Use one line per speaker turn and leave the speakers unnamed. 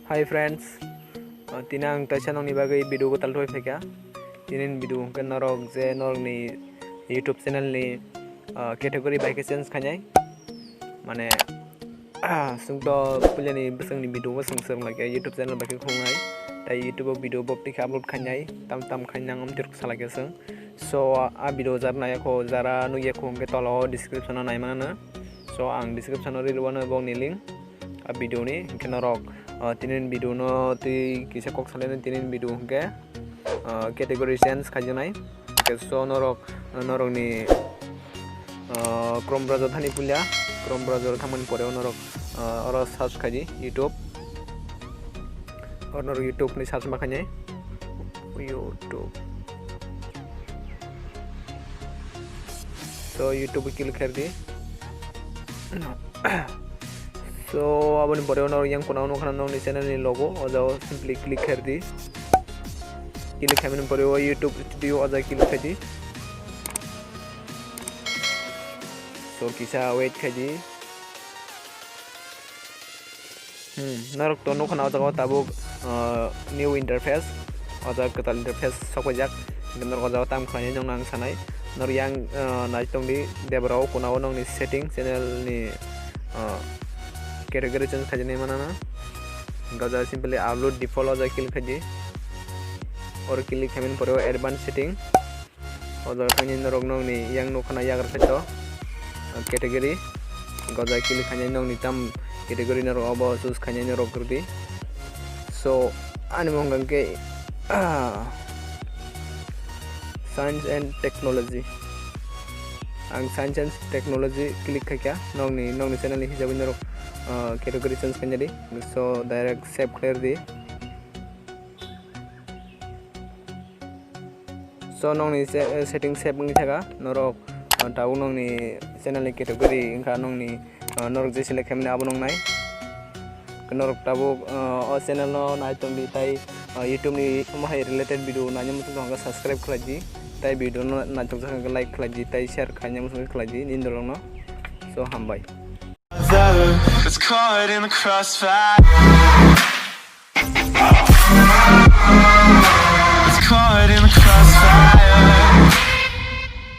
Hi friends, tinang tasan ni bagai video ko talhoy pheka. Tinin video ke norok je norok ni YouTube channel ni category by questions khanyai. Mane sungto pulyani besang ni video besang serang lagi YouTube channel bagai khungai. Tai YouTube video bob tik upload khanyai tam khanyang tir salage seng. So a video jarna ya ko jara nu ye khung ke tolo description nai mana. So ang description ri wana bong ni link a video ni ke norok tinin video no ti kisa kok salen tinin video ke category sense khajanai ke so norok ni Chrome browser thani pulya Chrome browser thamani pore norok oro search khaji YouTube or norok YouTube ni search ma khanyai YouTube so YouTube click kar di so abon pore onor yang kono ono khana ni channel ni logo ojo simply click kar di click khamen pore o YouTube studio ojo click khaji so kisa wait khaji narok to no khana ojo tabuk new interface ojo katal interface sokojak gendor ojo tam khani jong nang sanai nor yang nai tong di debrau kono ono ni setting channel ni category change khajane manana gaja simply upload default oja click khaji or click khamen pore advanced setting oja khani norok nong ni yang no khana yagar khato category gaja click khani nong ni tam category norok obo choose khani norok kurdi so ani mongang ke science and technology ang science and technology click khakia nong ni channel ni hijabi norok category change kanjadi so direct save clear di so nong ni setting save ngi thaga norok tabu nong ni channel ni category ingka nong ni norok je select khamne abo nong nai norok tabu channel no nai tong di tai YouTube ni mahai related video nanya mutu hanga subscribe khlaji tai video no na tong hanga like khlaji tai share khanya mutu khlaji nindolong no so hambai
It's caught in the crossfire. It's caught in the crossfire.